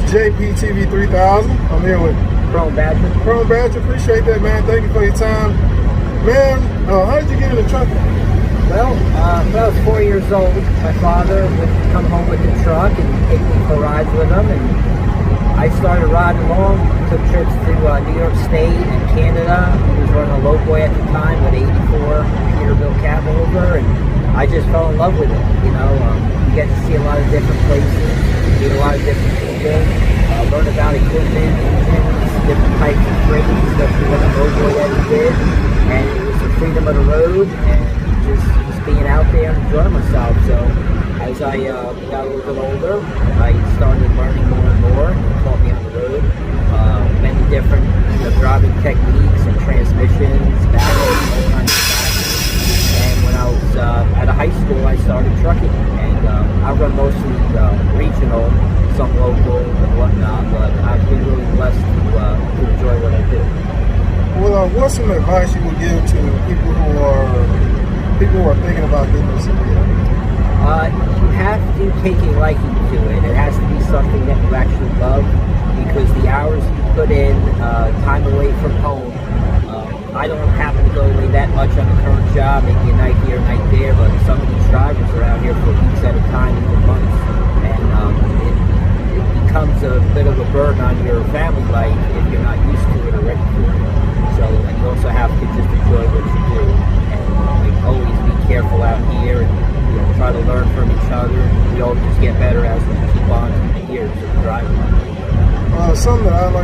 JPTV 3000. I'm here with Chrome Badger. Chrome Badger. Appreciate that, man. Thank you for your time. Man, how did you get into trucking? Well, when I was 4 years old, my father would come home with the truck and take me for rides with him, and I started riding along, took trips to New York State and Canada. He was running a lowboy at the time with 84 Peterbilt cab over, and I just fell in love with it. You know, you get to see a lot of different places, meet a lot of different people, learn about equipment, engines, different types of freight, especially with a lowboy that he did, and it was the freedom of the road and just being out there and enjoying myself. So as I got a little bit older, I started learning more and more. It taught me on the road many different driving techniques and transmissions, battles, all kinds of stuff. And when I was at a high school, I started trucking, and I run mostly regional, some local and whatnot, but I've been really blessed to enjoy what I do. Well, what's some advice you would give to people who are thinking about getting this idea? You have to take a liking to it. It has to be something that you actually love, because the hours you put in, time away from home, I don't happen to go away that much on the current job, maybe a night here, a night there, but some of these drivers are out here for weeks at a time, even months, and it becomes a bit of a burden on your family life if you're not used to it or ready for it. So, and you also have to just enjoy what you do, and always be careful out here, and try to learn from each other. We all just get better as we keep on through the years of driving. Something that I'd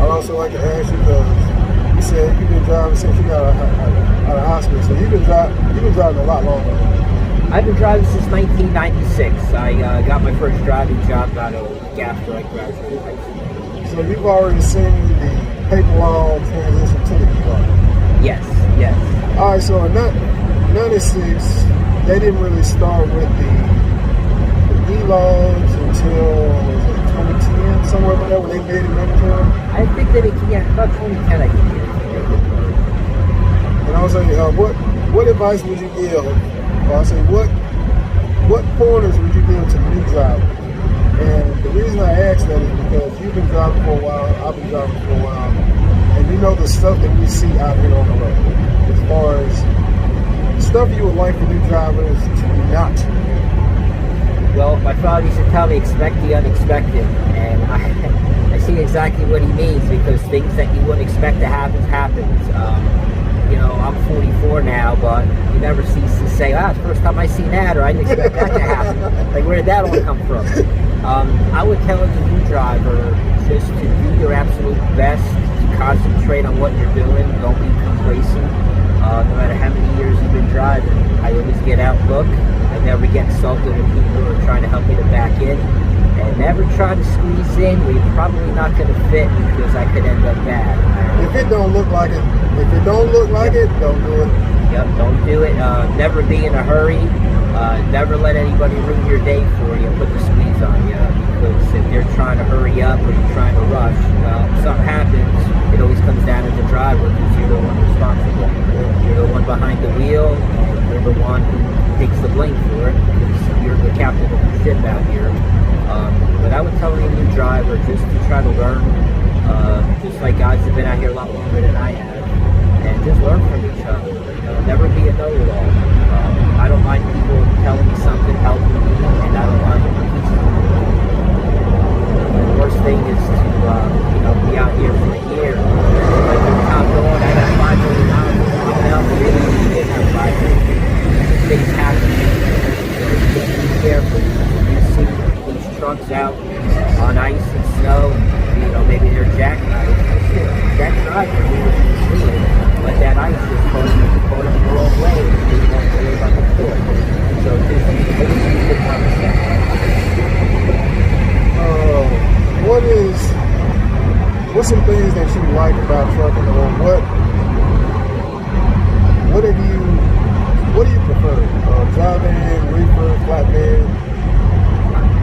also like to ask you, because you said you've been driving since you got out of hospital, so you've been driving a lot longer. I've been driving since 1996. I got my first driving job about a week after I graduated high school. So you've already seen the paper law transition to the e-log? Yes. All right, so in 96, they didn't really start with the e-logs until, was it 2010, somewhere around there, when they made it mandatory? I think that about 2010 I can get it. And I was like, what advice would you give, or I say, what pointers would you give to new drivers? And the reason I ask that is because you've been driving for a while, I've been driving for a while, and you know the stuff that we see out here on the road, as far as stuff you would like for new drivers to not. Well, my father used to tell me, expect the unexpected, and I see exactly what he means, because things that you wouldn't expect to happen happens. I'm 44 now, but you never cease to say, it's the first time I seen that, or I didn't expect that to happen. Like, where did that all come from? I would tell a new driver just to do your absolute best, to concentrate on what you're doing, don't be complacent. No matter how many years you've been driving, I always get out and look. I never get insulted when people are trying to help me to back in. And never try to squeeze in where you're probably not going to fit, because I could end up bad. If it don't look like it, don't do it. Yep, don't do it. Never be in a hurry. Never let anybody ruin your day for you and put the squeeze on you. Because if they're trying to hurry up or you're trying to rush, if something happens, it always comes down to the driver, because you're the one responsible. You're the one behind the wheel, and you're the one who takes the blame for it, because you're the captain of the ship out here. But I would tell any new driver just to try to learn, just like guys have been out here a lot longer than I have, and just learn from each other. Never be a know-it-all. I don't mind people telling me something, helping me, and I don't mind teaching them. The worst thing is to be out here for a year. Like when top going, I got 5 million dollars. I'm really didn't have 5 million. Things happen. So just be careful. You see these trucks out on ice and snow, and maybe they're jackknives. That driver was speeding, but that ice is causing them to go the wrong way, and they don't worry about the foot. So just always be good to understand. What's some things that you like about trucking, or what do you prefer? Driving, reefer, flatbed?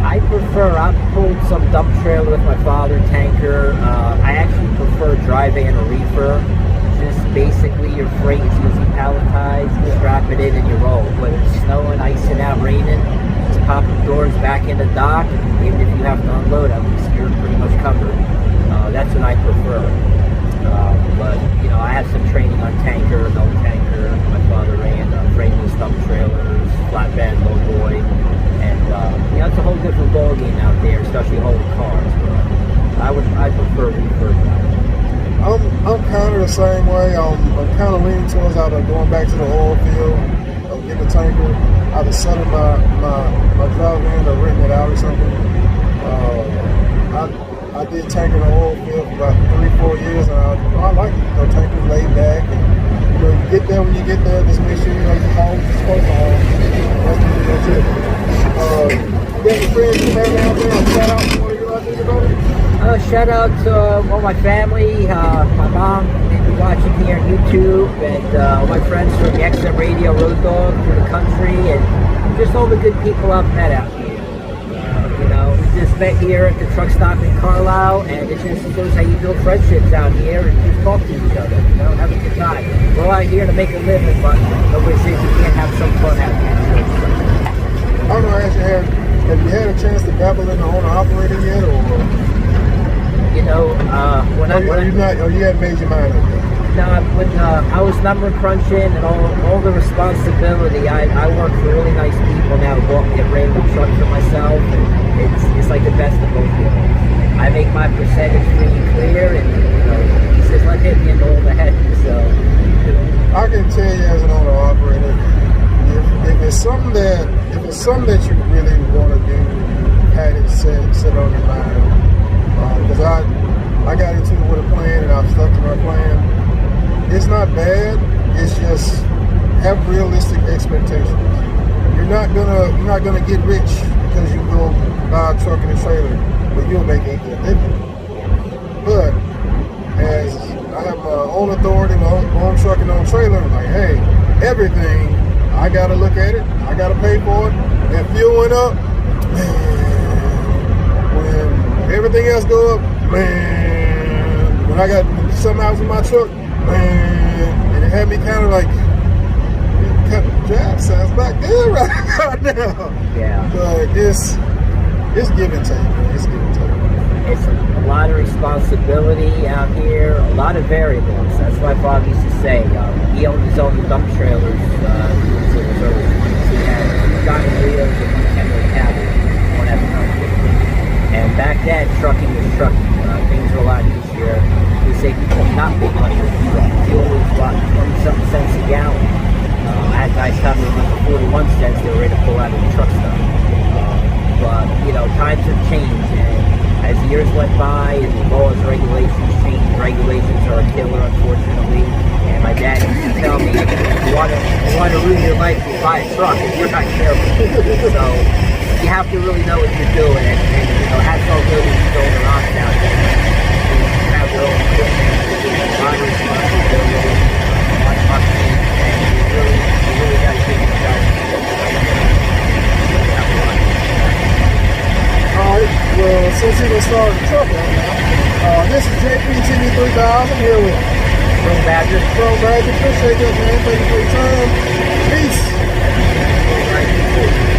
I pulled some dump trailer with my father, tanker. I actually prefer dry van or reefer. Just basically your freight is usually palletized, you strap it in and you roll. Whether it's snowing, icing out, raining, just pop the door doors back in the dock. Even if you have to unload, at least you're pretty much covered. That's what I prefer. But you know, I have some training on tanker, no tanker. My father ran frameless dump trailers, flatbed, low boy, and you know, it's a whole different ball game out there, especially holding cars. But I prefer reefer driving. I'm kind of the same way. I'm kind of leaning towards either going back to the oil field or getting a tanker, either selling my drive in or renting it out or something. I did tanker in the oil field for about 3-4 years, and I like it. You know, tankers laid back, and you know, you get there when you get there. Just make sure you know you're home. You're supposed to home. That's pretty much it. You got any friends and family out there? Shout out to one of you out there about it. Shout out to all my family, my mom, maybe watching here on YouTube, and all my friends from the XM Radio Road Dog through the country, and just all the good people I've met out here. You know, we just met here at the truck stop in Carlisle, and it just shows how you build friendships out here and just talk to each other, you know, have a good time. We're all out here to make a living, but nobody says you can't have some fun out here. I don't know, have you had a chance to dabble in the owner-operator yet, or? You know, you hadn't made your mind up yet? No, when I was number crunching and all the responsibility, I work for really nice people now who bought me a brand new truck for myself, and it's like the best of both worlds. I make my percentage free and clear, and you know, he says let him handle all the head. So I can tell you as an owner operator, if it's something that you really want to do, had it set on your mind. Because I got into it with a plan and I've stuck to my plan. It's not bad. It's just have realistic expectations. You're not gonna get rich because you go buy a truck and a trailer, but you'll make $8 living. But as I have my own authority, my own truck and own trailer, I'm like, hey, everything I gotta look at it. I gotta pay for it. If fuel went up, when everything else go up, man. When I got something else in my truck, man, and it had me kind of like, cut the job sounds back there right now. yeah, but it's give and take. It's give and take. it's a lot of responsibility out here, a lot of variables. That's what my father used to say. He owned his own dump trailers since it was early 20s. He had Johnny Leo's and Henry Cabot, one at and back then, trucking was trucking. Things were a lot easier. We say people not big money with the truck. Fuel was what, 20-something cents a gallon. I had guys tell me for 41 cents they were ready to pull out of the truck stop. But, you know, times have changed. And as the years went by and the laws, regulations changed, regulations are a killer, unfortunately. And my dad used to tell me, you want to ruin your life, you buy a truck if you're not careful. So you have to really know what you're doing, and you know, hats off to these older rocks out there who have their own equipment, a lot of responsibility, a lot of money, and you really got to give yourself Alright, well, since you're gonna start the truck right now, this is JPTV 3000 here with Chrome Badger. Chrome Badger. Appreciate that, man. Thank you for your time. Peace. Right.